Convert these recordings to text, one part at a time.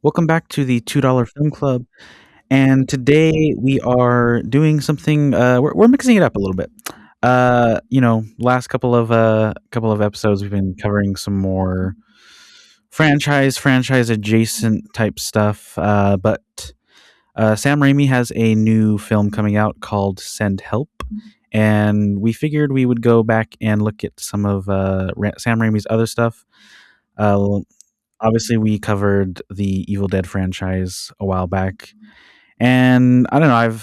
Welcome back to the $2 Film Club. And today we are doing something. We're mixing it up a little bit. Last couple of episodes we've been covering some more franchise adjacent type stuff. But Sam Raimi has a new film coming out called Send Help, and we figured we would go back and look at some of Sam Raimi's other stuff. Uh, Obviously, we covered the Evil Dead franchise a while back, and I don't know.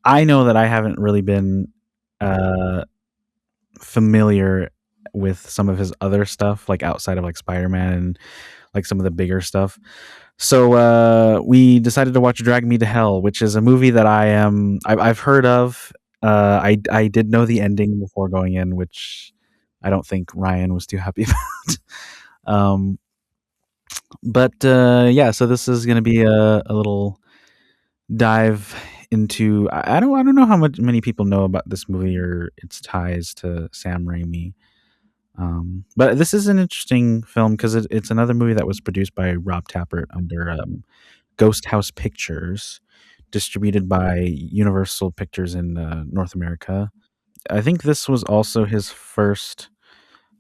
I know that I haven't really been uh, familiar with some of his other stuff, like outside of like Spider-Man and like some of the bigger stuff. So we decided to watch Drag Me to Hell, which is a movie that I've heard of. I did know the ending before going in, which I don't think Ryan was too happy about. um, but so this is going to be a little dive into. I don't know how many people know about this movie or its ties to Sam Raimi. But this is an interesting film because it's another movie that was produced by Rob Tappert under Ghost House Pictures, distributed by Universal Pictures in North America. I think this was also his first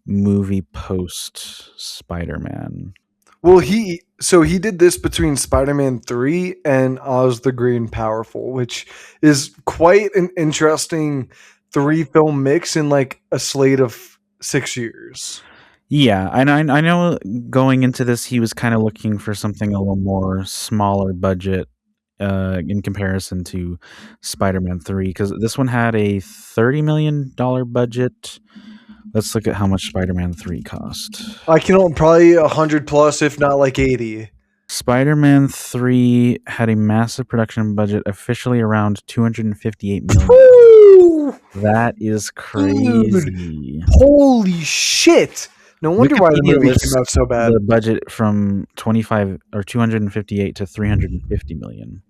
movie post Spider-Man. Well, he did this between Spider-Man 3 and Oz the Great and Powerful, which is quite an interesting three film mix in like a slate of 6 years. Yeah, I know going into this, he was kind of looking for something a little more smaller budget in comparison to Spider-Man 3, because this one had a $30 million budget. Let's look at how much Spider-Man 3 cost. I can probably 100 plus, if not like 80. Spider-Man 3 had a massive production budget, officially around 258 million. Woo! That is crazy. Holy shit! No wonder why the Wikipedia movie lists came out so bad. the budget from 25 or 258 to 350 million.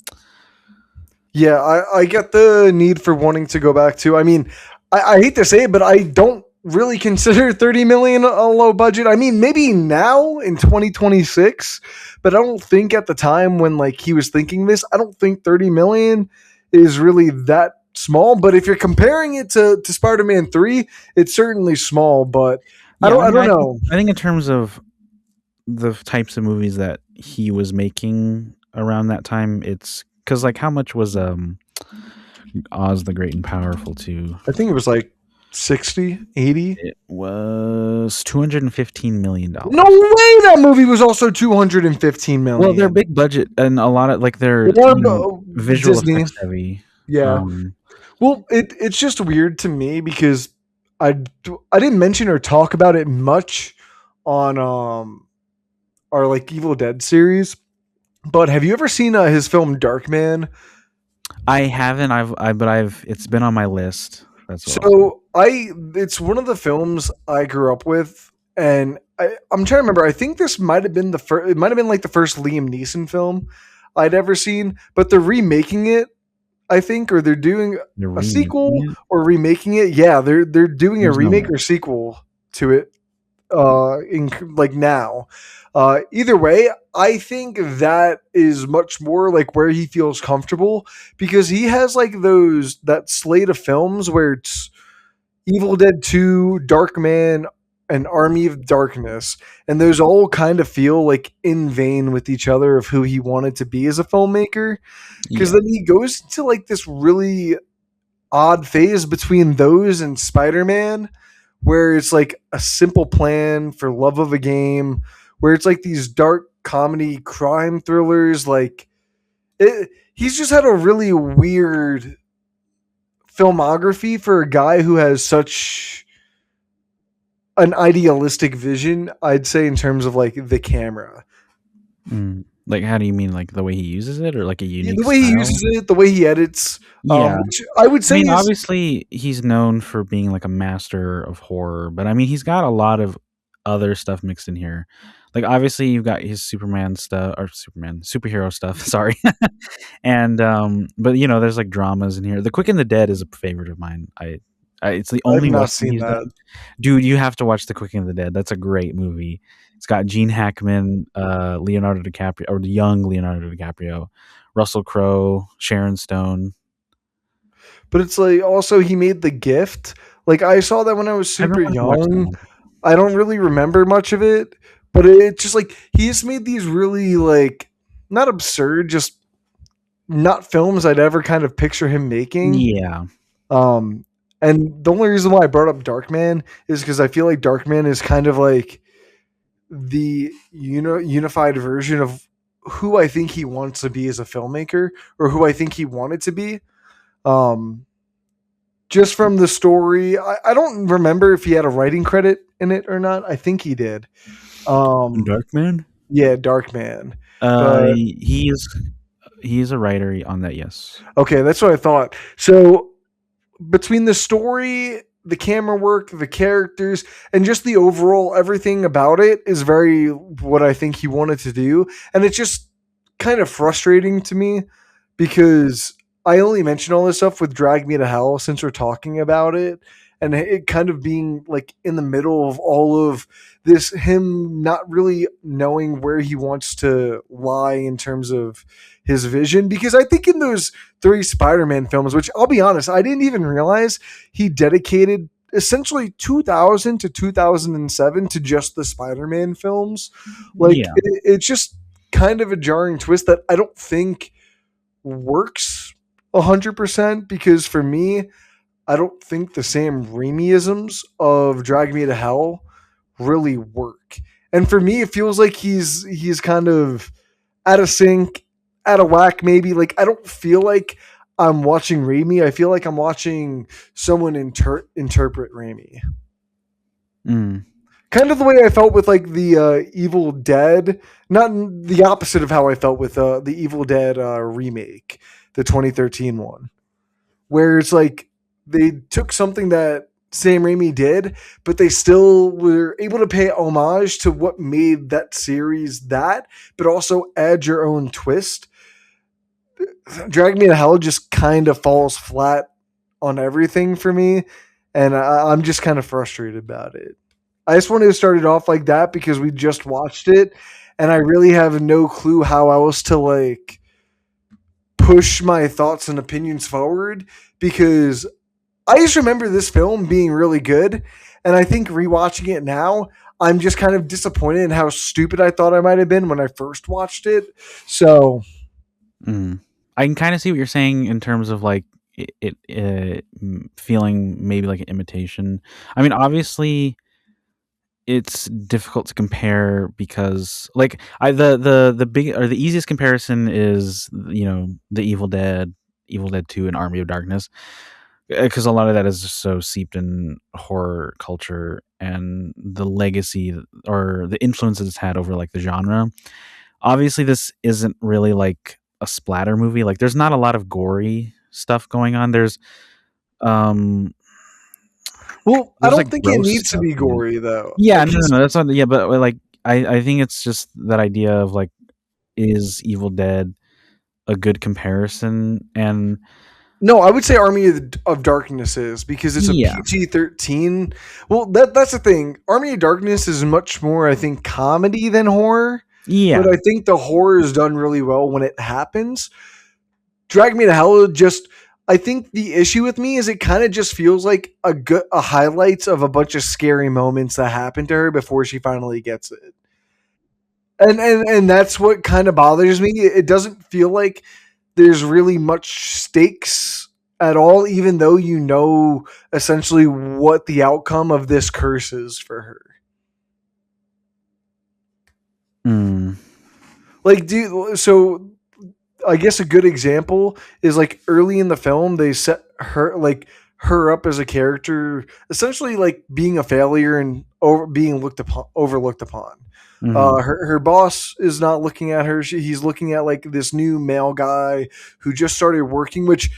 Yeah, I get the need for wanting to go back to. I mean, I hate to say it, but I don't really consider 30 million a low budget. I mean, maybe now in 2026, but I don't think at the time when like he was thinking this, I don't think 30 million is really that small. But if you're comparing it to Spider-Man 3, it's certainly small, but I don't know. I think in terms of the types of movies that he was making around that time, it's because like how much was Oz the Great and Powerful too? I think it was like 60, 80. It was $215 million. No way that movie was also 215 million. Well, they're big budget and a lot of like they're visual Disney. effects heavy. Yeah. Well, it's just weird to me because I didn't mention or talk about it much on our like Evil Dead series. But have you ever seen his film Darkman? I haven't. It's been on my list. That's it's one of the films I grew up with, and I'm trying to remember. I think this might have been the first. It might have been like the first Liam Neeson film I'd ever seen, but they're remaking it. I think, or they're doing a sequel or remaking it. Yeah, they're doing a remake or sequel to it. In like now. Either way, I think that is much more like where he feels comfortable because he has like that slate of films where it's Evil Dead 2, Darkman, and Army of Darkness, and those all kind of feel like in vein with each other of who he wanted to be as a filmmaker. Because then he goes to like this really odd phase between those and Spider-Man, where it's like a simple plan for love of a game, where it's like these dark comedy crime thrillers. Like he's just had a really weird filmography for a guy who has such an idealistic vision, I'd say, in terms of like the camera. Like, how do you mean? Like the way he uses it, or like a unique the way style? He uses it, the way he edits. Yeah, which I would say. Obviously, he's known for being like a master of horror, but I mean, he's got a lot of other stuff mixed in here. Like, obviously, you've got his superhero stuff. Sorry, and but there's like dramas in here. The Quick and the Dead is a favorite of mine. I It's the I've only not western seen he's that. done. Dude, you have to watch The Quick and the Dead. That's a great movie. It's got Gene Hackman, Leonardo DiCaprio, or the young Leonardo DiCaprio, Russell Crowe, Sharon Stone. But it's like also he made The Gift. Like I saw that when I was I've been super wanting to watch that young. one. I don't really remember much of it, but it's just like he just made these really like not absurd, just not films I'd ever kind of picture him making. Yeah. Um, and the only reason why I brought up Darkman is because I feel like Darkman is kind of like the unified version of who I think he wants to be as a filmmaker, or who I think he wanted to be. Um, just from the story, I don't remember if he had a writing credit in it or not. I think he did. Um, Darkman? yeah, Darkman. But He's a writer on that, yes. okay, that's what I thought. So between the story, the camera work, the characters, and just the overall everything about it is very what I think he wanted to do. And it's just kind of frustrating to me because I only mention all this stuff with Drag Me to Hell since we're talking about it. And it kind of being like in the middle of all of this, him not really knowing where he wants to lie in terms of his vision. Because I think in those three Spider-Man films, which I'll be honest, I didn't even realize he dedicated essentially 2000 to 2007 to just the Spider-Man films. Like Yeah. it's just kind of a jarring twist that I don't think works 100% because for me, I don't think the Sam Raimiisms of Drag Me to Hell really work. And for me, it feels like he's kind of out of sync, out of whack. Maybe like I don't feel like I'm watching Raimi. I feel like I'm watching someone interpret Raimi. Mm. Kind of the way I felt with like the Evil Dead, not the opposite of how I felt with the Evil Dead remake, the 2013 one, where it's like they took something that Sam Raimi did, but they still were able to pay homage to what made that series that, but also add your own twist. Drag Me to Hell just kind of falls flat on everything for me, and I'm just kind of frustrated about it. I just wanted to start it off like that because we just watched it, and I really have no clue how else to like push my thoughts and opinions forward because I just remember this film being really good, and I think rewatching it now, I'm just kind of disappointed in how stupid I thought I might have been when I first watched it. So, Mm. I can kind of see what you're saying in terms of like feeling maybe like an imitation. I mean, obviously, it's difficult to compare because like the big or the easiest comparison is the Evil Dead 2 and Army of Darkness, because a lot of that is just so seeped in horror culture and the legacy or the influence that it's had over like the genre. Obviously this isn't really like a splatter movie. Like there's not a lot of gory stuff going on. Um well, I there's like don't think it gross needs to stuff be in it. gory though. Yeah, Like no, no, he's no, that's not. Yeah, but like, I think it's just that idea of like, is Evil Dead a good comparison? And no, I would say Army of Darkness is because it's a yeah, PG-13. Well, that's the thing. Army of Darkness is much more, I think, comedy than horror. But yeah, I think the horror is done really well when it happens. Drag Me to Hell just I think the issue with me is it kind of just feels like a highlights of a bunch of scary moments that happen to her before she finally gets it. And that's what kind of bothers me. It doesn't feel like there's really much stakes at all, even though you know essentially what the outcome of this curse is for her. mm, Like, so I guess a good example is like early in the film they set her up as a character essentially like being a failure and being overlooked upon. hmm, Her boss is not looking at her. He's looking at like this new male guy who just started working, which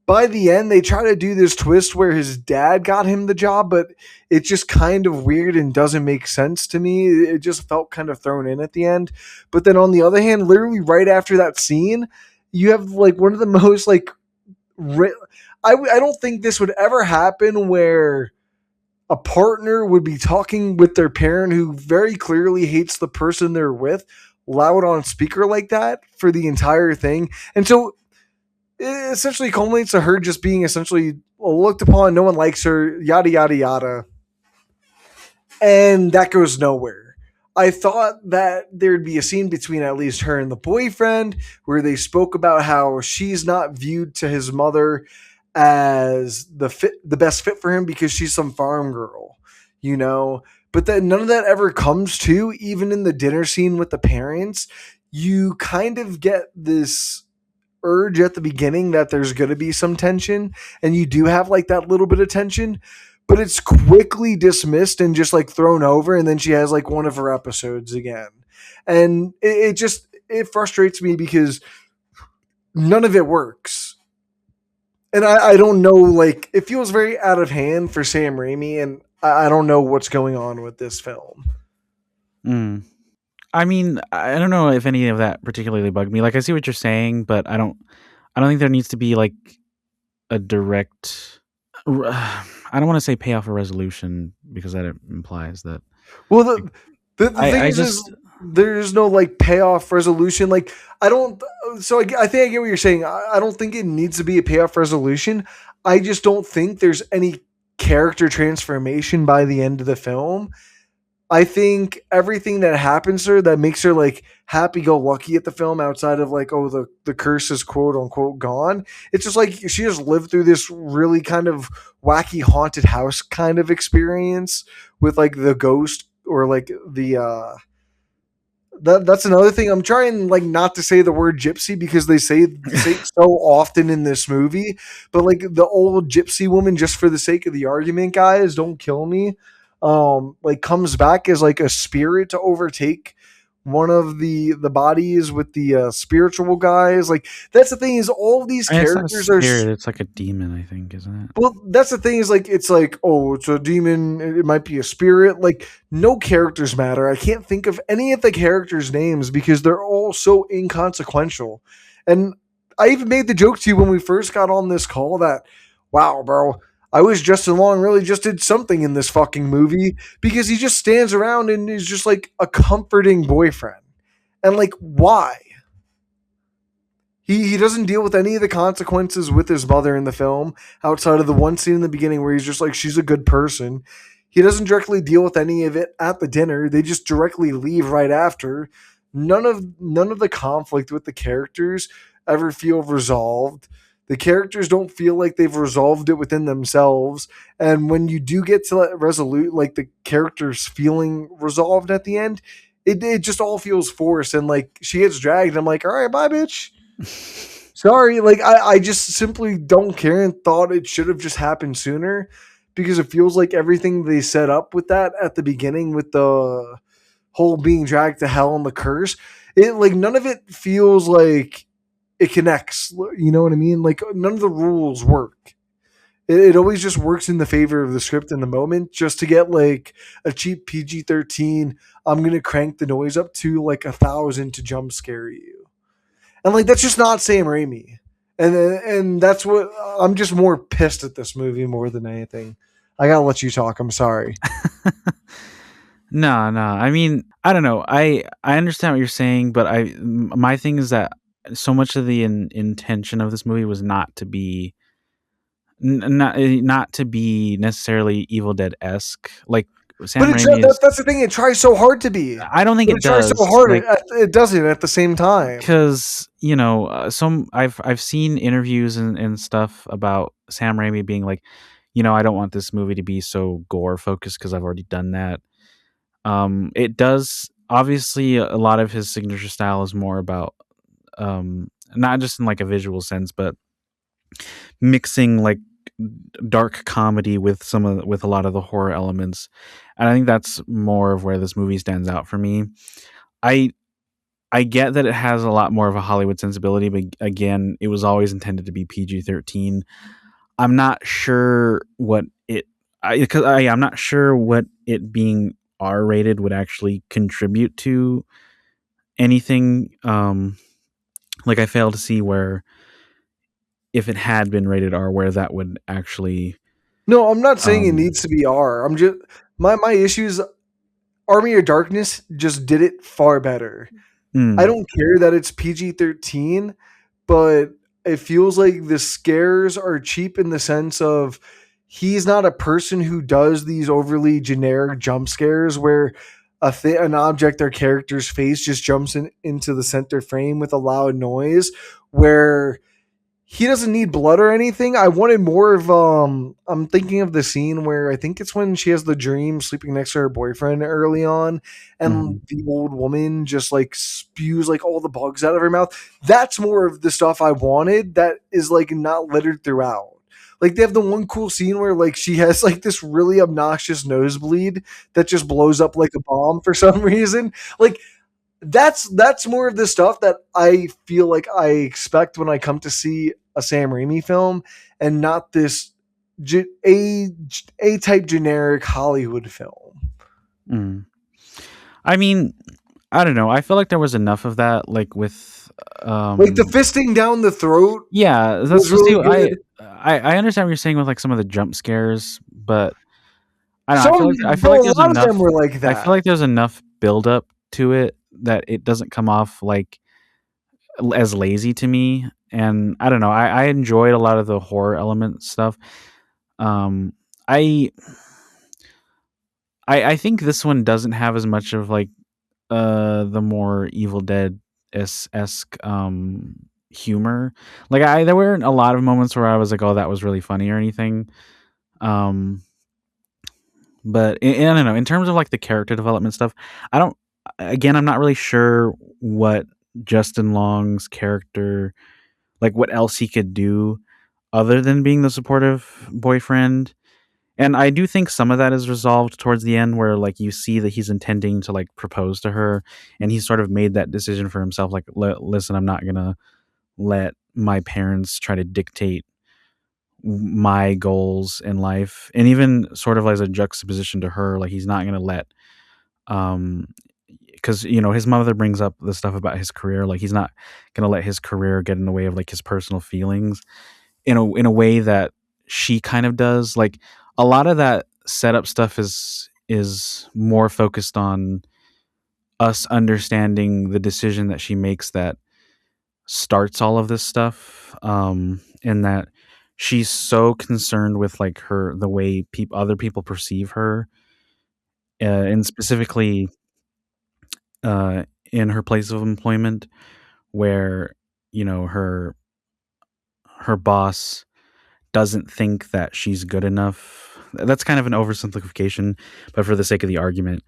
by the end they try to do this twist where his dad got him the job, but it's just kind of weird and doesn't make sense to me. It just felt kind of thrown in at the end. But then on the other hand, literally right after that scene, you have like one of the most like ri- I don't think this would ever happen where a partner would be talking with their parent who very clearly hates the person they're with loud on speaker like that for the entire thing. And so it essentially culminates to her just being essentially looked upon, no one likes her, yada yada yada, and that goes nowhere. I thought that there'd be a scene between at least her and the boyfriend where they spoke about how she's not viewed to his mother as the best fit for him because she's some farm girl, you know. But then none of that ever comes to, even in the dinner scene with the parents. You kind of get this urge at the beginning that there's going to be some tension, and you do have like that little bit of tension, but it's quickly dismissed and just like thrown over, and then she has like one of her episodes again. And it just it frustrates me because none of it works. And I don't know, like it feels very out of hand for Sam Raimi, and I don't know what's going on with this film. Mm. I mean, I don't know if any of that particularly bugged me. Like, I see what you're saying, but I don't think there needs to be like a direct. I don't want to say payoff or resolution because that implies that. Well, Like, the thing I is just there's no like payoff resolution. Like I don't. So I think I get what you're saying. I don't think it needs to be a payoff resolution. I just don't think there's any character transformation by the end of the film. I think everything that happens to her that makes her like happy go lucky at the film outside of like, oh, the curse is quote unquote gone. It's just like she just lived through this really kind of wacky haunted house kind of experience with like the ghost or like the that's another thing. I'm trying like not to say the word gypsy because they say it so often in this movie, but like the old gypsy woman, just for the sake of the argument, guys, don't kill me. Like comes back as like a spirit to overtake one of the bodies with the spiritual guys. Like that's the thing is all of these it's not a characters are spirit, it's like a demon, I think, isn't it? well, that's the thing is like it's like oh, it's a demon. It might be a spirit. Like no characters matter. I can't think of any of the characters' names because they're all so inconsequential. And I even made the joke to you when we first got on this call that, wow, bro, I wish Justin Long really just did something in this fucking movie because he just stands around and is just like a comforting boyfriend. And like, why? He doesn't deal with any of the consequences with his mother in the film outside of the one scene in the beginning where he's just like she's a good person. He doesn't directly deal with any of it at the dinner. They just directly leave right after. None of the conflict with the characters ever feel resolved. The characters don't feel like they've resolved it within themselves. And when you do get to that resolute, like the characters feeling resolved at the end, it just all feels forced. And like she gets dragged. And I'm like, all right, bye, bitch. Sorry, like I just simply don't care and thought it should have just happened sooner because it feels like everything they set up with that at the beginning with the whole being dragged to hell and the curse, it like none of it feels like it connects. You know what I mean? Like none of the rules work. It always just works in the favor of the script in the moment just to get like a cheap PG-13. I'm gonna crank the noise up to like 1,000 to jump scare you. And like that's just not Sam Raimi. And that's what I'm just more pissed at this movie more than anything. I gotta let you talk. I'm sorry. No, no. I mean, I don't know. I understand what you're saying, but my thing is that so much of the intention of this movie was not to be not to be necessarily Evil Dead esque. Like But Sam Raimi is. that's the thing. It tries so hard to be, I don't think but it it tries so does. hard Like it doesn't at the same time. because you know some I've seen interviews and stuff about Sam Raimi being like, you know, I don't want this movie to be so gore focused because I've already done that. It does obviously a lot of his signature style is more about not just in like a visual sense, but mixing like dark comedy with with a lot of the horror elements, and I think that's more of where this movie stands out for me. I I get that it has a lot more of a Hollywood sensibility, but again, it was always intended to be PG-13. I'm not sure what it because I'm not sure what it being R-rated would actually contribute to anything. Like I fail to see where if it had been rated R, where that would actually. No, I'm not saying it Um, needs to be R. I'm just my issues. Army of Darkness just did it far better. I mm, don't care that it's PG-13, but it feels like the scares are cheap in the sense of he's not a person who does these overly generic jump scares where an object or character's face just jumps into the center frame with a loud noise where he doesn't need blood or anything. I wanted more of I'm thinking of the scene where I think it's when she has the dream sleeping next to her boyfriend early on and mhm, the old woman just like spews like all the bugs out of her mouth. That's more of the stuff I wanted that is like not littered throughout. Like they have the one cool scene where like she has like this really obnoxious nosebleed that just blows up like a bomb for some reason. Like that's more of the stuff that I feel like I expect when I come to see a Sam Raimi film, and not this a type generic Hollywood film. mm. I mean, I don't know. I feel like there was enough of that, like with, Like the um, fisting down the throat yeah. That's was just really see. good. I understand what you're saying with like some of the jump scares, but I don't know. Some, I feel but like a there's lot of them enough. were like I feel that. like there's enough build up to it that it doesn't come off like as lazy to me. And I don't know. I enjoyed a lot of the horror element stuff. Um, I I think this one doesn't have as much of like the more Evil Dead esque humor. Like there weren't a lot of moments where I was like, oh, that was really funny or anything. Um, but I don't know. In terms of like the character development stuff, I don't. Again, I'm not really sure what Justin Long's character, like what else he could do other than being the supportive boyfriend. And I do think some of that is resolved towards the end where like you see that he's intending to like propose to her and he's sort of made that decision for himself like listen, I'm not going to let my parents try to dictate my goals in life. And even sort of as a juxtaposition to her, like he's not going to let um because his mother brings up the stuff about his career, like he's not going to let his career get in the way of like his personal feelings in a way that she kind of does. Like a lot of that setup stuff is more focused on us understanding the decision that she makes that starts all of this stuff. And that she's so concerned with like her the way other people perceive her, and specifically uh, in her place of employment, where her boss doesn't think that she's good enough. That's kind of an oversimplification, but for the sake of the argument,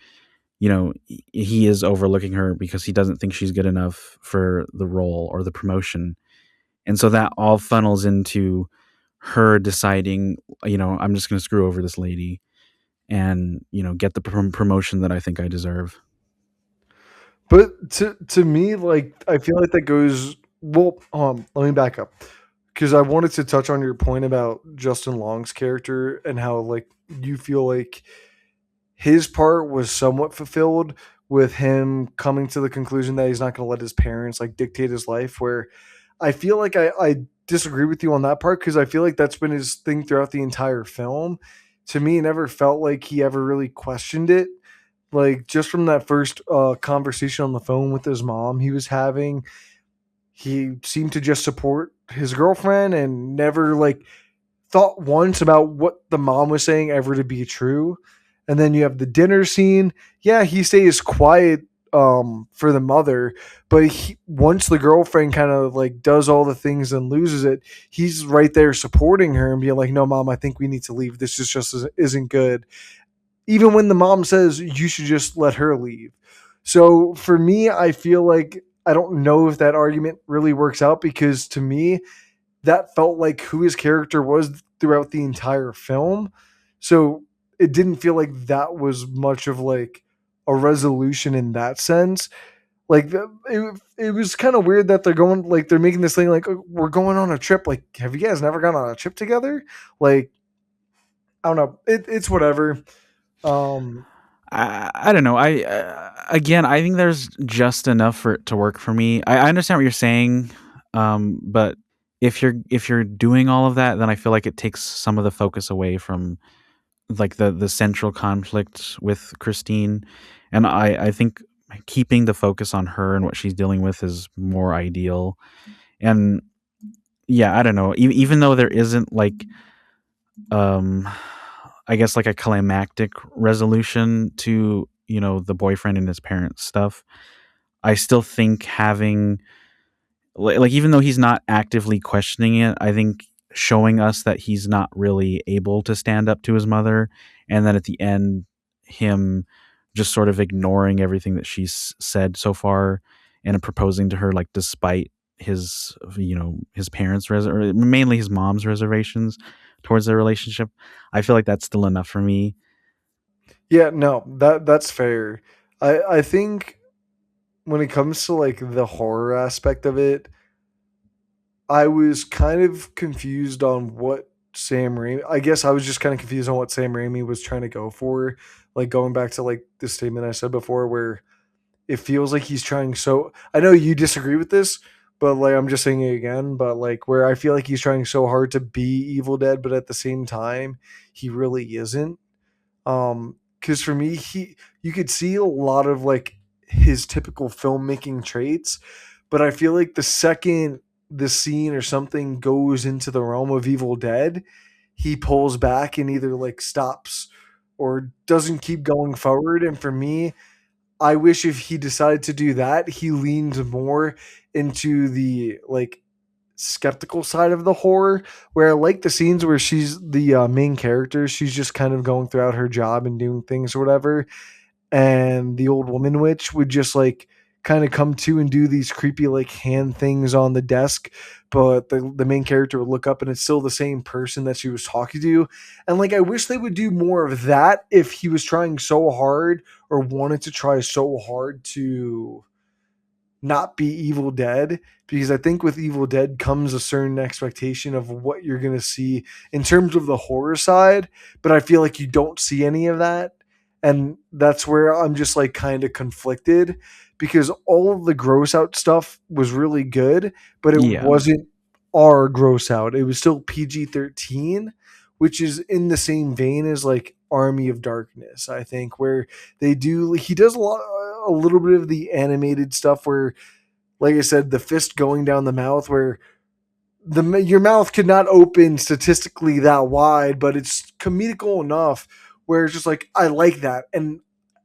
he is overlooking her because he doesn't think she's good enough for the role or the promotion. And so that all funnels into her deciding, I'm just going to screw over this lady and, get the promotion that I think I deserve. But to me, like I feel like that goes well. Let me back up because I wanted to touch on your point about Justin Long's character and how like you feel like his part was somewhat fulfilled with him coming to the conclusion that he's not going to let his parents like dictate his life. Where I feel like I disagree with you on that part because I feel like that's been his thing throughout the entire film. To me, it never felt like he ever really questioned it. Like just from that first conversation on the phone with his mom he was having, he seemed to just support his girlfriend and never like thought once about what the mom was saying ever to be true. And then you have the dinner scene. Yeah, he stays quiet for the mother, but once the girlfriend kind of like does all the things and loses it, he's right there supporting her and being like, "No, mom, I think we need to leave. This just isn't good." Even when the mom says you should just let her leave. So for me, I feel like I don't know if that argument really works out because to me, that felt like who his character was throughout the entire film. So it didn't feel like that was much of like a resolution in that sense. Like it was kind of weird that they're making this thing like "Oh, we're going on a trip. Like, have you guys never gone on a trip together? Like, I don't know. It's whatever. Um, I don't know. Again, I think there's just enough for it to work for me. I understand what you're saying, but if you're doing all of that, then I feel like it takes some of the focus away from like the central conflict with Christine, and I think keeping the focus on her and what she's dealing with is more ideal. And yeah, I don't know. Even though there isn't like um I guess like a climactic resolution to, the boyfriend and his parents stuff, I still think having like even though he's not actively questioning it, I think showing us that he's not really able to stand up to his mother, and then at the end, him just sort of ignoring everything that she's said so far and proposing to her, like despite his parents' or mainly his mom's reservations towards their relationship. I feel like that's still enough for me. Yeah, no, that's fair. I think when it comes to like the horror aspect of it, I was kind of confused on what Sam Raimi. I guess I was just kind of confused on what Sam Raimi was trying to go for. Like going back to like the statement I said before, where it feels like he's trying so. I know you disagree with this, but like I'm just saying it again. But like where I feel like he's trying so hard to be Evil Dead, but at the same time, he really isn't. Because for me, you could see a lot of like his typical filmmaking traits, but I feel like the second the scene or something goes into the realm of Evil Dead, he pulls back and either like stops or doesn't keep going forward. And for me, I wish if he decided to do that, he leaned more into the like skeptical side of the horror, where I like the scenes where she's the main character, she's just kind of going throughout her job and doing things or whatever, and the old woman witch would just like kind of come to and do these creepy like hand things on the desk, but the main character would look up and it's still the same person that she was talking to. And like I wish they would do more of that if he was trying so hard or wanted to try so hard to not be Evil Dead, because I think with Evil Dead comes a certain expectation of what you're going to see in terms of the horror side, but I feel like you don't see any of that. And that's where I'm just like kind of conflicted, because all of the gross out stuff was really good, but it Yeah. wasn't R gross out. It was still PG-13, which is in the same vein as like Army of Darkness, I think, where he does a little bit of the animated stuff where, like I said, the fist going down the mouth, where your mouth could not open statistically that wide, but it's comedical enough where it's just like I like that. And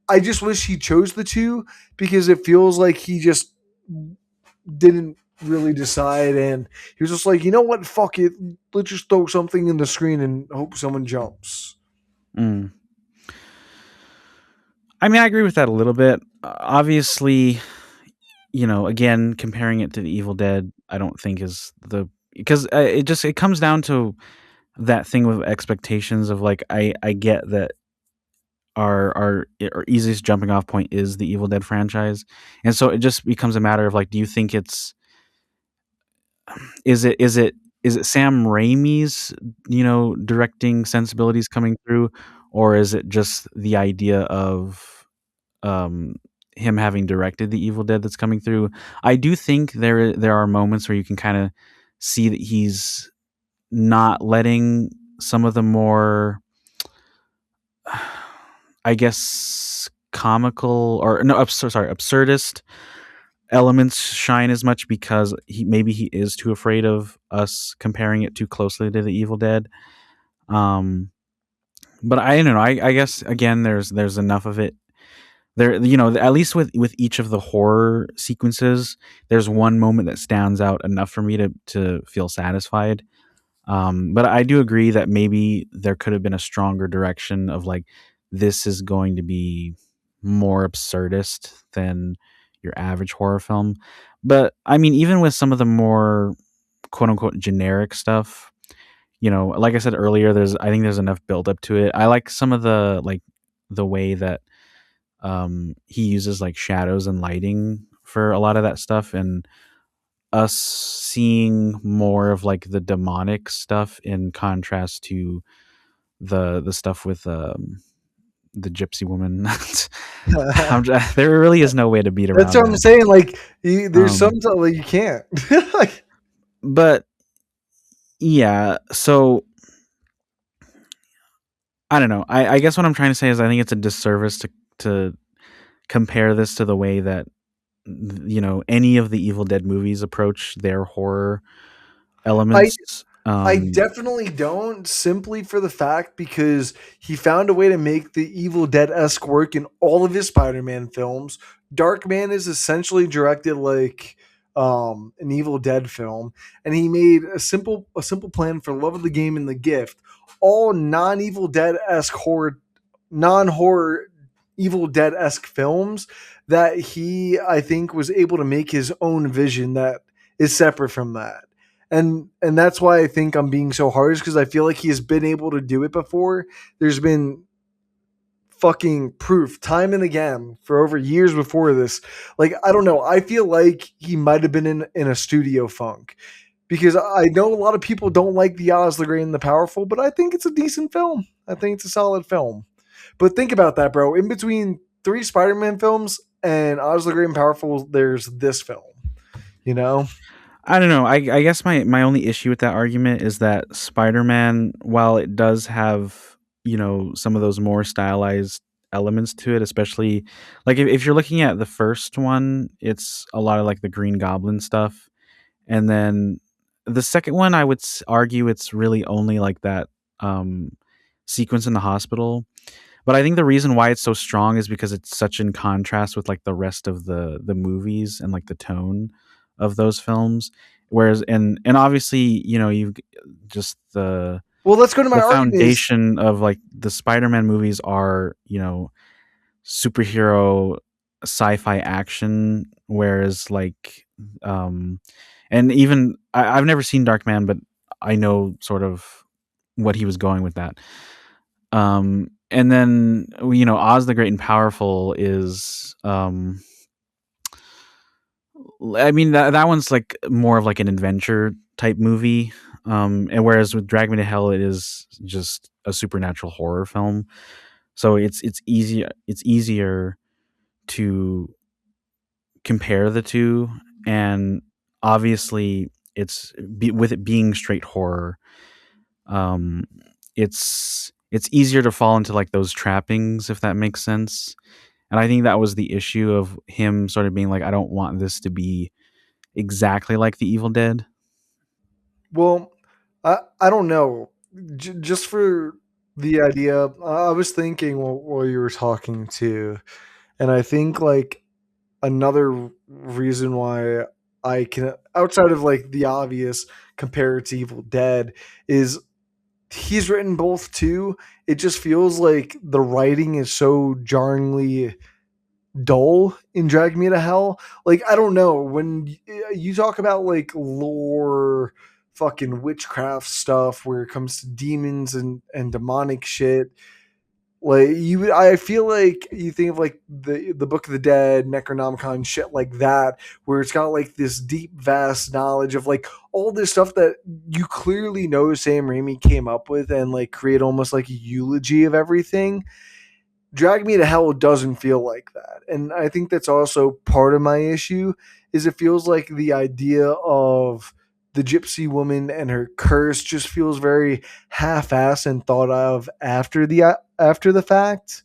I just wish he chose the two, because it feels like he just didn't really decide, and he was just like, you know what, fuck it, let's just throw something in the screen and hope someone jumps. Mm. I mean, I agree with that a little bit. Obviously, again, comparing it to the Evil Dead, I don't think is the because it comes down to that thing with expectations of like I get that our easiest jumping off point is the Evil Dead franchise, and so it just becomes a matter of like, do you think is it Sam Raimi's directing sensibilities coming through, or is it just the idea of um him having directed the Evil Dead that's coming through? I do think there are moments where you can kind of see that he's not letting some of the more I guess comical or no absurdist elements shine as much because he is too afraid of us comparing it too closely to the Evil Dead. Um but I don't know. I guess again there's enough of it there, at least with each of the horror sequences, there's one moment that stands out enough for me to feel satisfied. But I do agree that maybe there could have been a stronger direction of like, this is going to be more absurdist than your average horror film. But I mean, even with some of the more quote unquote generic stuff, like I said earlier, I think there's enough build up to it. I like some of the way that he uses like shadows and lighting for a lot of that stuff, and us seeing more of like the demonic stuff in contrast to the stuff with the gypsy woman. There really is no way to beat That's around what I'm that. saying. Like, there's some Um, like you can't. but Yeah, so I don't know. I guess what I'm trying to say is I think it's a disservice to compare this to the way that any of the Evil Dead movies approach their horror I elements. I definitely don't, simply for the fact because he found a way to make the Evil Dead esque work in all of his Spider-Man films. Darkman is essentially directed like an Evil Dead film, and he made a simple plan for Love of the Game and The Gift, all non-Evil Dead esque horror, non-horror Evil Dead esque films that he, I think, was able to make his own vision that is separate from that. And that's why I think I'm being so harsh, because I feel like he has been able to do it before. There's been fucking proof time and again for over years before this. Like, I don't know. I feel like he might have been in a studio funk, because I know a lot of people don't like the Oz, the Great, and the Powerful, but I think it's a decent film. I think it's a solid film. But think about that, bro. In between three Spider-Man films and Oz, the Great, and Powerful, there's this film. You know? I don't know. I guess my only issue with that argument is that Spider-Man, while it does have, some of those more stylized elements to it, especially like if you're looking at the first one, it's a lot of like the Green Goblin stuff. And then the second one, I would argue it's really only like that um, sequence in the hospital. But I think the reason why it's so strong is because it's such in contrast with like the rest of the movies and like the tone of those films. Whereas and obviously, you've just Well, let's go to my the argument is foundation of like the Spider-Man movies are, superhero sci-fi action, whereas like and even I've never seen Dark Man, but I know sort of what he was going with that. And then Oz the Great and Powerful is I mean that one's like more of like an adventure type movie. And whereas with Drag Me to Hell it is just a supernatural horror film. So it's easier to compare the two, and obviously with it being straight horror, um it's easier to fall into like those trappings, if that makes sense. And I think that was the issue of him sort of being like, I don't want this to be exactly like the Evil Dead. well, I don't know. Just for the idea, I was thinking while you were talking too, and I think like another reason why I can, outside of like the obvious, compare it to Evil Dead, is he's written both too. It just feels like the writing is so jarringly dull in Drag Me to Hell. Like, I don't know, when you talk about like lore, fucking witchcraft stuff, where it comes to demons and demonic shit. Like, I feel like you think of like the Book of the Dead, Necronomicon, shit like that, where it's got like this deep, vast knowledge of like all this stuff that you clearly know Sam Raimi came up with, and like create almost like a eulogy of everything. Drag Me to Hell doesn't feel like that. And I think that's also part of my issue, is it feels like the idea of the gypsy woman and her curse just feels very half-assed and thought of after the fact.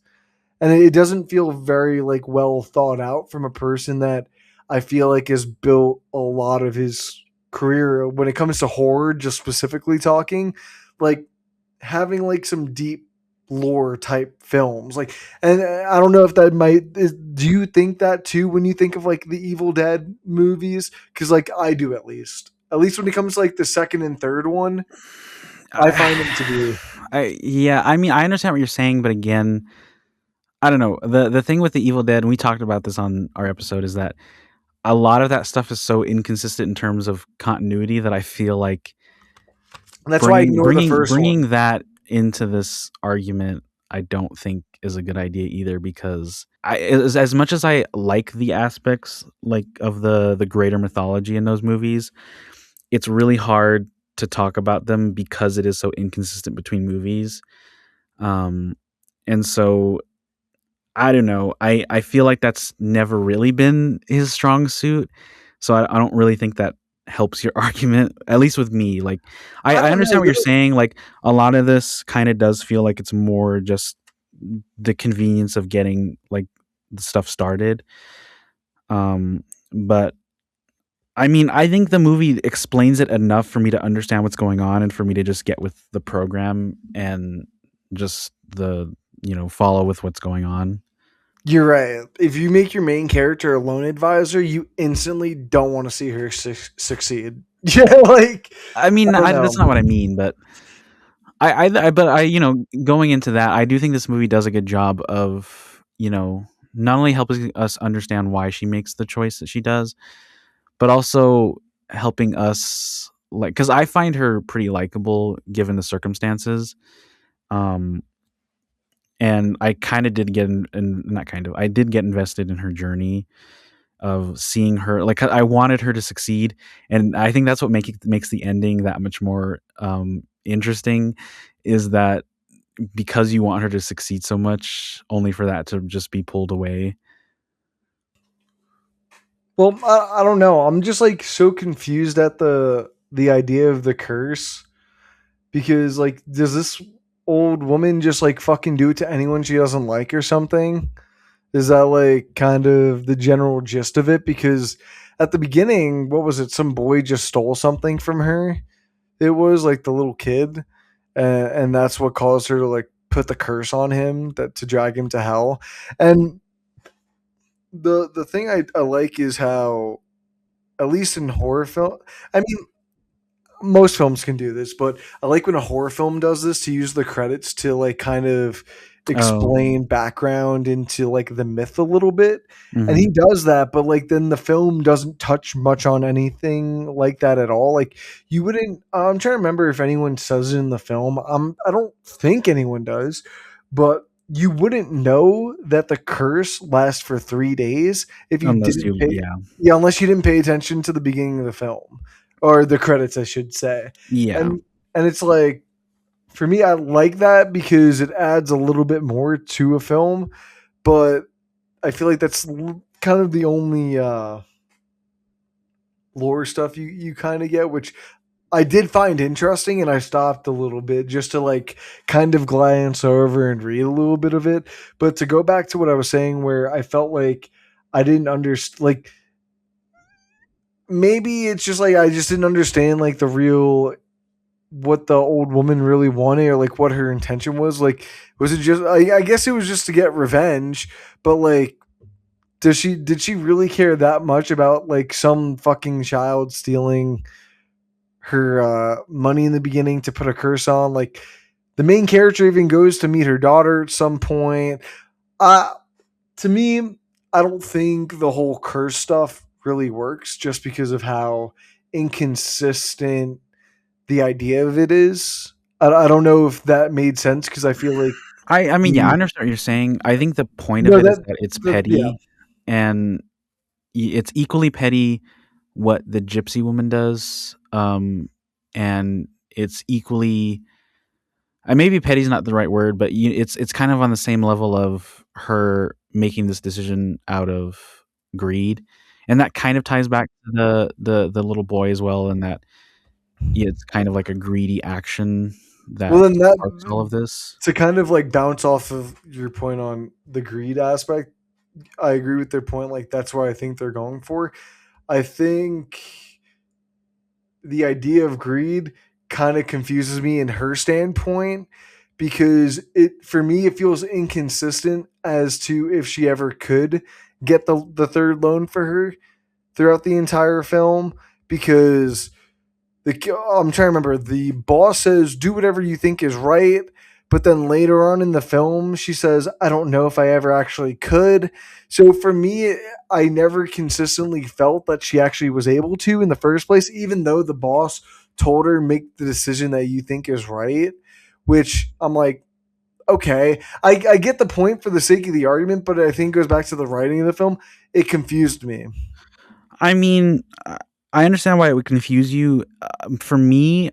And it doesn't feel very like well thought out from a person that I feel like has built a lot of his career when it comes to horror, just specifically talking, like having like some deep lore type films. Like, and I don't know if that do you think that too when you think of like the Evil Dead movies? Because like I do, at least when it comes to like the second and third one, I find them to be. Yeah, I mean, I understand what you're saying, but again, I don't know. The thing with the Evil Dead, and we talked about this on our episode, is that a lot of that stuff is so inconsistent in terms of continuity that I feel like That's why I bringing ignore the bringing first one. bringing that into this argument, I don't think is a good idea either, because as much as I like the aspects like of the greater mythology in those movies, it's really hard to talk about them because it is so inconsistent between movies. Um, and so I don't know. I feel like that's never really been his strong suit. So I don't really think that helps your argument, at least with me. Like, I I don't understand know. what you're saying. Like, a lot of this kind of does feel like it's more just the convenience of getting like the stuff started. But I mean, I think the movie explains it enough for me to understand what's going on and for me to just get with the program and just follow with what's going on. You're right. If you make your main character a loan advisor, you instantly don't want to see her succeed. Yeah, like I I mean, don't know. that's not what I mean, but but going into that, I do think this movie does a good job of, not only helping us understand why she makes the choice that she does, but also helping us, like, because I find her pretty likable given the circumstances. Um, and I kind of did get not kind of, I did get invested in her journey of seeing her. Like, I wanted her to succeed, and I think that's what makes the ending that much more interesting. Is that because you want her to succeed so much, only for that to just be pulled away. Well, I don't know. I'm just like so confused at the idea of the curse because like does this old woman just like fucking do it to anyone she doesn't like or something? Is that like kind of the general gist of it? Because at the beginning, what was it? Some boy just stole something from her. It was like the little kid, and that's what caused her to like put the curse on him that to drag him to hell. And the thing I like is how at least in horror film, I mean most films can do this, but I like when a horror film does this to use the credits to like kind of Oh, explain background into like the myth a little bit. And hmm. he does that, but like then the film doesn't touch much on anything like that at all. Like you wouldn't I'm trying to remember if anyone says it in the film. I don't think anyone does, but you wouldn't know that the curse lasts for 3 days if you Unless didn't you, pay yeah, yeah, unless you didn't pay attention to the beginning of the film or the credits, I should say. yeah. And it's like for me, I like that because it adds a little bit more to a film, but I feel like that's kind of the only lore stuff you kind of get, which I did find interesting, and I stopped a little bit just to like kind of glance over and read a little bit of it. But to go back to what I was saying, where I felt like I didn't understand, like maybe it's just like I just didn't understand like the real what the old woman really wanted or like what her intention was. Like, was it just? I guess it was just to get revenge, but like, did she really care that much about like some fucking child stealing her money in the beginning to put a curse on? Like, the main character even goes to meet her daughter at some point. Uh to me, I don't think the whole curse stuff really works just because of how inconsistent the idea of it is. I don't know if that made sense because I feel like I mean, yeah, I the understand what you're saying. I think the point of no it is that that it's yeah. petty, and it's equally petty what the gypsy woman does, and it's equally, maybe petty is not the right word, but it's kind of on the same level of her making this decision out of greed, and that kind of ties back to the little boy as well, and that it's kind of like a greedy action Well, that then that sparks all of this. to kind of like bounce off of your point on the greed aspect, I agree with their point. Like that's where I think they're going for. I think the idea of greed kind of confuses me in her standpoint because it for me it feels inconsistent as to if she ever could get the third loan for her throughout the entire film because I'm trying to remember. The boss says, "Do whatever you think is right," but then later on in the film, she says, "I don't know if I ever actually could." So for me, I never consistently felt that she actually was able to in the first place, even though the boss told her make the decision that you think is right. Which I'm like, okay, I get the point for the sake of the argument, but I think it goes back to the writing of the film. It confused me. I mean, I understand why it would confuse you. For me,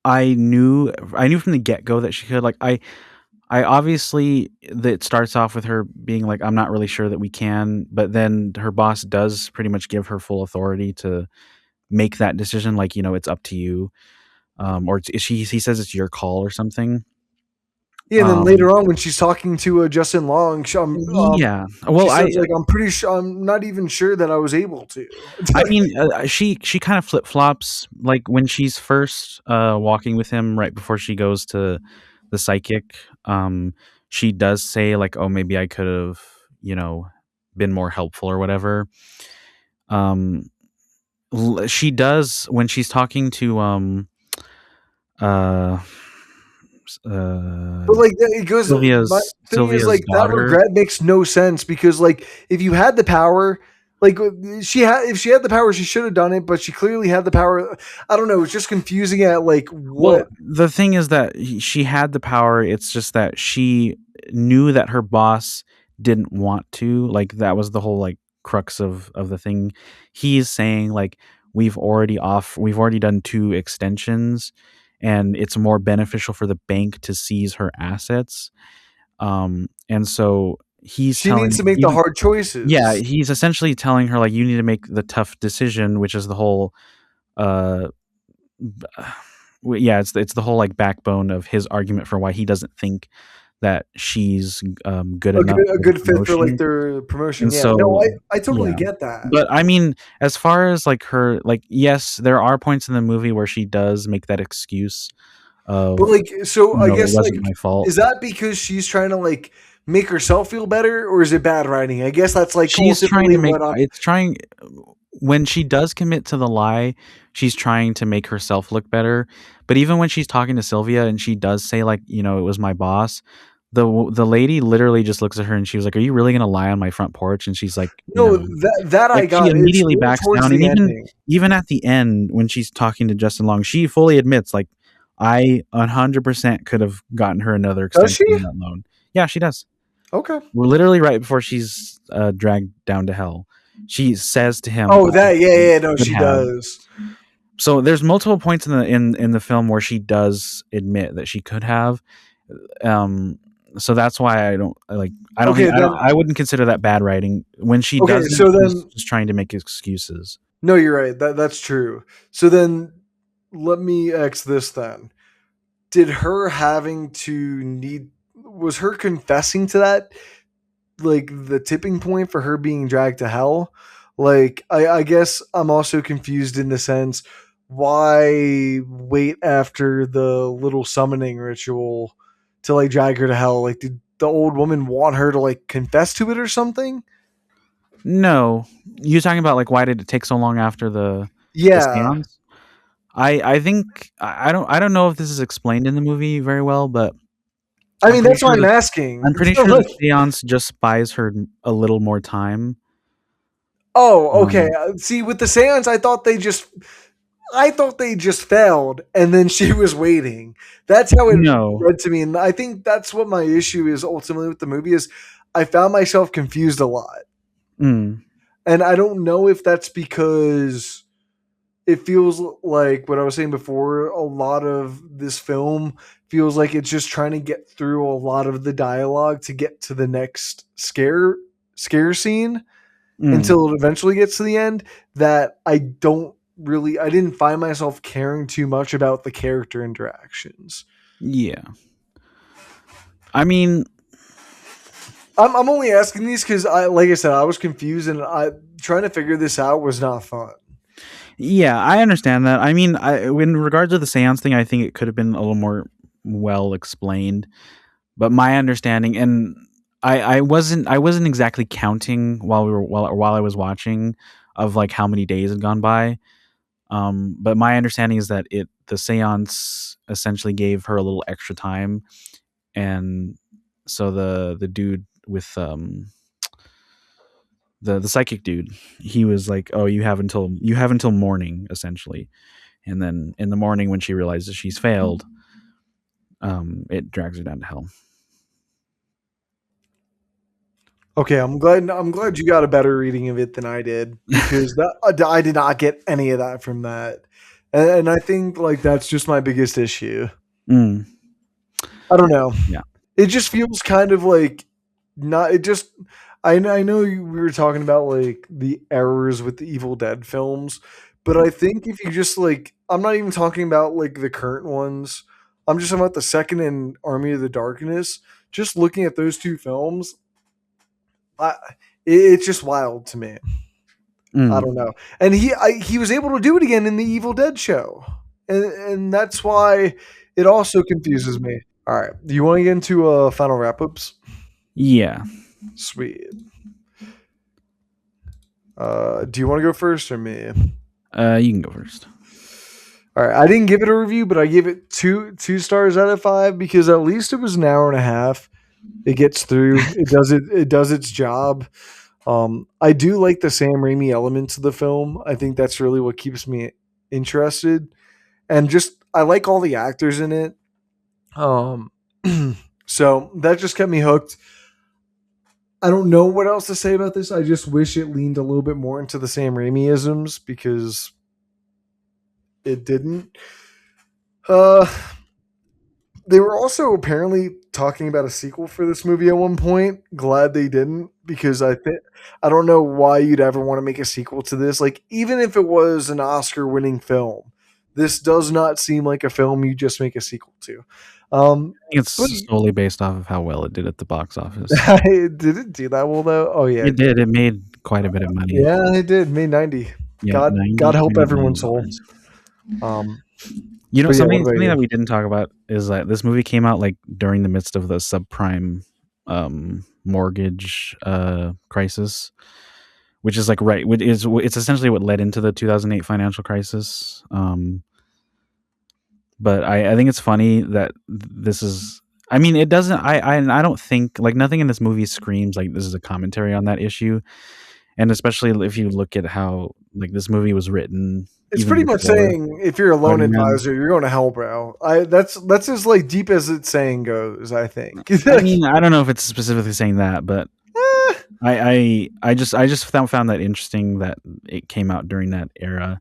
I knew from the get go that she could. Like, I obviously, that it starts off with her being like, "I'm not really sure that we can," but then her boss does pretty much give her full authority to make that decision, like, it's up to you, or he says it's your call or something. Yeah, and then Um, later on when she's talking to Justin Long, yeah. she Well, says like, "I'm pretty sure. I'm not even sure that I was able to." I mean, she kind of flip flops. Like when she's first walking with him, right before she goes to the psychic, she does say like, "Oh, maybe I could have, been more helpful or whatever." Um, she does when she's talking to uh, uh, But like it goes. My thing is Sylvia's like that daughter. regret makes no sense because like if you had the power, like if she had the power, she should have done it. But she clearly had the power. I don't know. It's just confusing at like Well, what. the thing is that she had the power. It's just that she knew that her boss didn't want to. Like that was the whole like crux of the thing. He's saying like we've already done two extensions, and it's more beneficial for the bank to seize her assets. And so he's She needs telling to make the even hard yeah, choices. he's essentially telling her like you need to make the tough decision, which is the whole uh yeah, it's the whole like backbone of his argument for why he doesn't think that she's good enough A for the good fit for like promotion. their promotion. And Yeah. No, so I totally yeah. get that. But I mean, as far as like her like yes, there are points in the movie where she does make that excuse But of like, so I it guess wasn't like, my fault. is that because she's trying to like make herself feel better, or is it bad writing? I guess that's like She's trying ultimately to make what I'm. it's trying when she does commit to the lie, she's trying to make herself look better. But even when she's talking to Sylvia and she does say like, it was my boss, the lady literally just looks at her and she was like, "Are you really gonna lie on my front porch?" And she's like, No, "No." that Like I she got. It's immediately more backs towards down, and the ending. even at the end when she's talking to Justin Long, she fully admits like, "I 100% could have gotten her another Does she? extension on that loan." Yeah, she does. Okay. Well, literally right before she's dragged down to hell, she says to him, Oh, that yeah, "I yeah. No, could she have." does. So there's multiple points in the film where she does admit that she could have. Um, so that's why I don't think Okay, then. I wouldn't consider that bad writing. When she Okay, doesn't, so she's then. just trying to make excuses. No, you're right. That's true. So then, let me X this then. Did her having to need was her confessing to that like the tipping point for her being dragged to hell? Like I guess I'm also confused in the sense why wait after the little summoning ritual to like drag her to hell? Like did the old woman want her to like confess to it or something? No, you talking about like why did it take so long after the Yeah. seance? I think I don't know if this is explained in the movie very well, but I mean that's why I'm asking. I'm pretty sure the seance just buys her a little more time. Oh, okay. Um, See, with the seance, I thought they just failed, and then she was waiting. That's how it no, read to me, and I think that's what my issue is ultimately with the movie is I found myself confused a lot, mm, and I don't know if that's because it feels like what I was saying before. A lot of this film feels like it's just trying to get through a lot of the dialogue to get to the next scare scene mm, until it eventually gets to the end that I didn't find myself caring too much about the character interactions. yeah. I mean, I'm only asking these because like I said, I was confused and I trying to figure this out was not fun. yeah, I understand that. I mean, in regards to the seance thing, I think it could have been a little more well explained. But my understanding, and I wasn't exactly counting while I was watching of like how many days had gone by. But my understanding is that the seance essentially gave her a little extra time, and so the dude with the psychic dude, he was like, "Oh, you have until morning, essentially." And then in the morning, when she realizes she's failed, it drags her down to hell. Okay, I'm glad you got a better reading of it than I did because I did not get any of that from that, and I think like that's just my biggest issue. Mm, I don't know. yeah. It just feels kind of like not. It just. I know we were talking about like the errors with the Evil Dead films, But I think if you just like, I'm not even talking about like the current ones. I'm just talking about the second and Army of the Darkness. Just looking at those two films, I, it's just wild to me. I Mm. don't know. And he was able to do it again in the Evil Dead show, and that's why it also confuses me. All right, do you want to get into final wrap ups? Yeah. Sweet. Do you want to go first or me? You can go first. All right, I didn't give it a review, but I gave it two stars out of five because at least it was an hour and a half. It gets through. It does its job. I do like the Sam Raimi elements of the film. I think that's really what keeps me interested, and just I like all the actors in it. Um, so that just kept me hooked. I don't know what else to say about this. I just wish it leaned a little bit more into the Sam Raimi isms because it didn't. Uh, they were also apparently talking about a sequel for this movie at one point. Glad they didn't because I don't know why you'd ever want to make a sequel to this. Like even if it was an Oscar-winning film, this does not seem like a film you just make a sequel to. I think But it's solely based off of how well it did at the box office. did it do that well though? Oh yeah, It did. It made quite a bit of money. yeah, it did. Made 90. Yeah, God help $92 everyone's million. soul. Um, You know, but yeah, what about something you? that we didn't talk about is that this movie came out like during the midst of the subprime mortgage crisis, which is like right it's essentially what led into the 2008 financial crisis. But I think it's funny that this is. I mean, it doesn't. I don't think like nothing in this movie screams like this is a commentary on that issue, and especially if you look at how like this movie was written It's even pretty much before saying if you're a loan Spider Man. advisor, you're going to hell, bro. I that's as like deep as its saying goes. I think. I mean, I don't know if it's specifically saying that, but Eh, I just found that interesting that it came out during that era,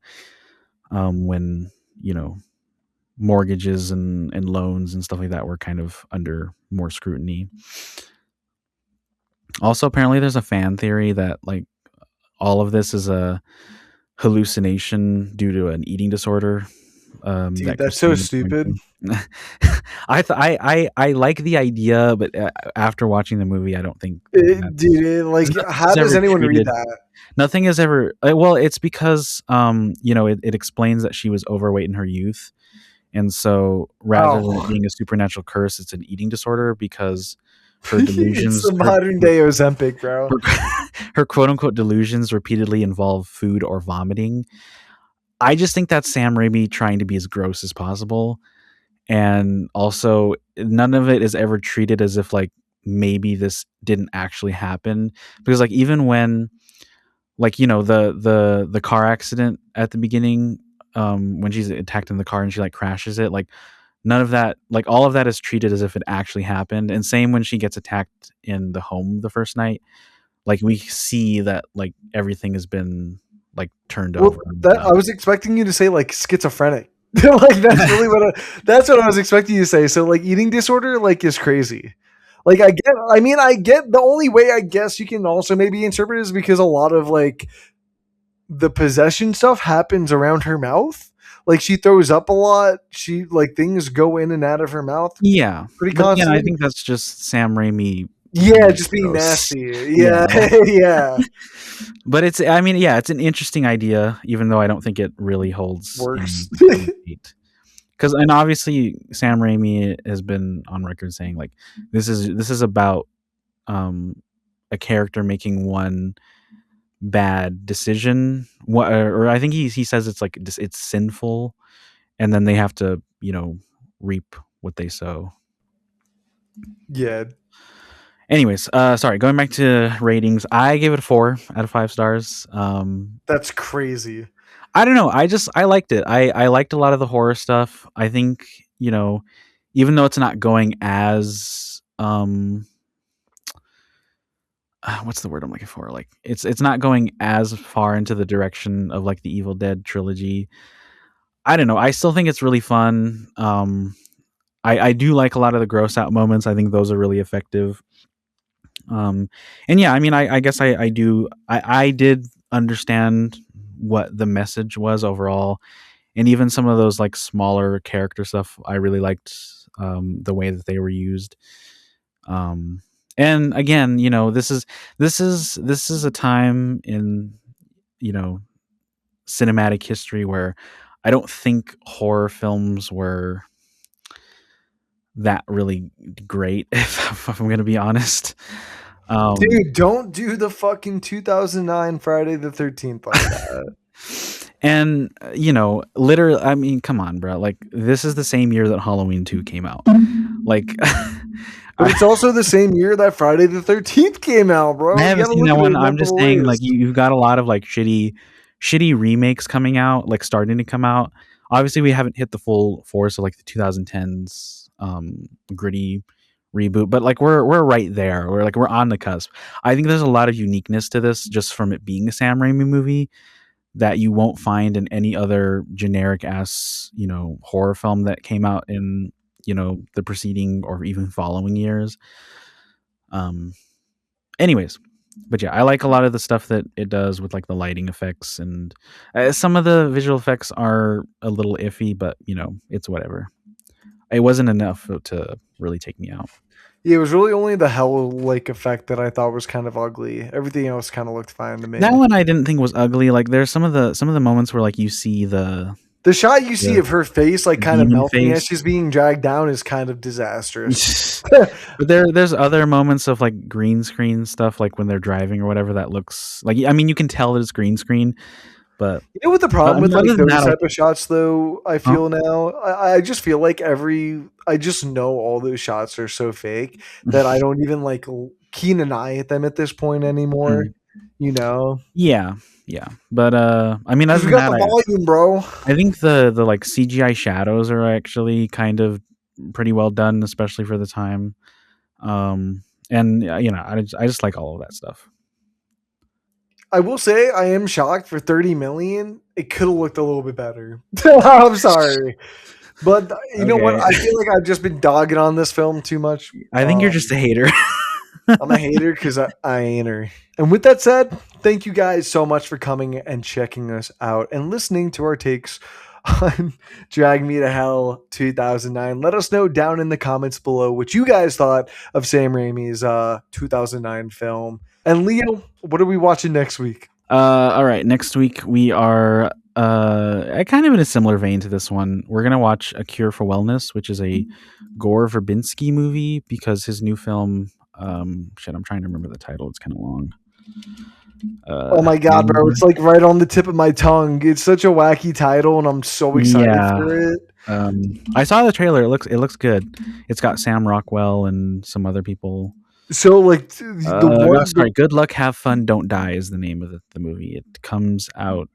when you know mortgages and loans and stuff like that were kind of under more scrutiny. Also, apparently, there's a fan theory that like all of this is a hallucination due to an eating disorder, dude, that that's so Christine is going stupid. through. I like the idea, but after watching the movie, I don't think that's Like, because nothing how is does ever anyone read treated. that? Nothing is ever well. It's because it explains that she was overweight in her youth, and so rather than it Oh, being a supernatural curse, it's an eating disorder because her it's delusions, the modern day Ozempic, bro. her, her quote unquote delusions repeatedly involve food or vomiting. I just think that's Sam Raimi trying to be as gross as possible. And also, none of it is ever treated as if like maybe this didn't actually happen. Because like even when like the car accident at the beginning, when she's attacked in the car and she like crashes it, like none of that, like all of that is treated as if it actually happened. And same when she gets attacked in the home the first night, like we see that like everything has been like turned Well, over and that whatnot. I was expecting you to say like schizophrenic. Like that's what I was expecting you to say. So like eating disorder like is crazy. Like I get the only way I guess you can also maybe interpret it is because a lot of like the possession stuff happens around her mouth. Like she throws up a lot. She like things go in and out of her mouth Yeah, pretty but again, I constantly. think that's just Sam Raimi Yeah, being just being gross. nasty. Yeah. Yeah, yeah. But it's I mean, yeah, it's an interesting idea, even though I don't think it really holds Works. any weight. Because and obviously Sam Raimi has been on record saying like this is about a character making one bad decision. Or I think he says it's like it's sinful, and then they have to reap what they sow. Yeah, Anyways, sorry, going back to ratings, I gave it a 4 out of 5 stars. that's crazy. I don't know. I liked it. I liked a lot of the horror stuff. I think you know, even though it's not going as what's the word I'm looking for? Like it's not going as far into the direction of like the Evil Dead trilogy. I don't know. I still think it's really fun. I do like a lot of the gross out moments. I think those are really effective. Um, and yeah, I mean, I guess I do. I did understand what the message was overall, and even some of those like smaller character stuff. I really liked the way that they were used. Um, and again, this is a time in you know cinematic history where I don't think horror films were that really great. If I'm gonna be honest, um, Dude, don't do the fucking 2009 Friday the 13th like that. and literally, I mean, come on, bro. Like this is the same year that Halloween 2 came out. Like, But it's I, also the same year that Friday the 13th came out, I bro. You haven't gotta seen look that at it one. in I'm just multiple saying, like, ways. you've got a lot of like shitty remakes coming out, like starting to come out. Obviously, we haven't hit the full force of like the 2010s gritty reboot, but like we're right there. We're on the cusp. I think there's a lot of uniqueness to this just from it being a Sam Raimi movie that you won't find in any other generic ass horror film that came out in the preceding or even following years. Um, anyways, but yeah, I like a lot of the stuff that it does with like the lighting effects, and some of the visual effects are a little iffy, but it's whatever. It wasn't enough to really take me out. Yeah, it was really only the hell like effect that I thought was kind of ugly. Everything else kind of looked fine to That me. one I didn't think was ugly. Like there's some of the moments where like you see The shot you see the of her face like kind of demon melting as face. she's being dragged down is kind of disastrous. But there's other moments of like green screen stuff, like when they're driving or whatever. That looks like, I mean, you can tell that it's green screen, but You know what the I problem with mean, like other than those that, type of shots though, I huh? feel now, I just feel like I just know all those shots are so fake that I don't even like keen an eye at them at this point anymore. Mm. You know, Yeah, yeah. But I mean, because other we than got that, the I volume, bro. I think the like CGI shadows are actually kind of pretty well done, especially for the time. And I just like all of that stuff. I will say I am shocked for 30 million. It could have looked a little bit better. I'm sorry. But you know what? Okay, I feel like I've just been dogging on this film too much. I think you're just a hater. I'm a hater because I ain't her. And with that said, thank you guys so much for coming and checking us out and listening to our takes on Drag Me to Hell 2009. Let us know down in the comments below what you guys thought of Sam Raimi's 2009 film. And Leo, what are we watching next week? All right. Next week we are kind of in a similar vein to this one. We're gonna watch A Cure for Wellness, which is a Gore Verbinski movie because his new film. Shit, I'm trying to remember the title. It's kind of long. Oh my god, bro! Memoir. It's like right on the tip of my tongue. It's such a wacky title, and I'm so excited Yeah. for it. I saw the trailer. It looks good. It's got Sam Rockwell and some other people. So, like the No, one, sorry. Good Luck, Have Fun, Don't Die is the name of the movie. It comes out.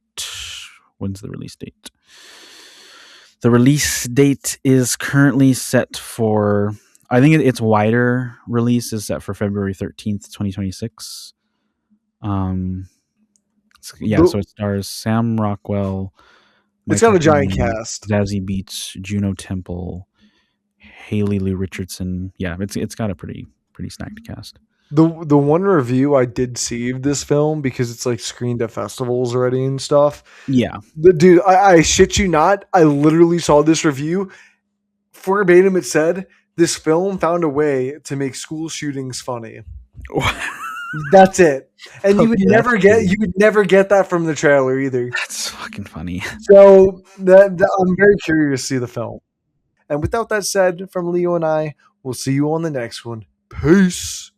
When's the release date? The release date is currently set for. I think its wider release is set for February 13th, 2026. Um, yeah, the so it stars Sam Rockwell, it's got Michael a giant Shannon, cast. Zazie Beetz, Juno Temple, Haley Lou Richardson. Yeah, it's got a pretty stacked cast. The one review I did see of this film because it's like screened at festivals already and stuff. Yeah. Dude, I shit you not. I literally saw this review. Verbatim, it said this film found a way to make school shootings funny. That's it. And Okay, that's you crazy. would never get that from the trailer either. That's fucking funny. So I'm very curious to see the film. And without that said, from Leo and I, we'll see you on the next one. Peace.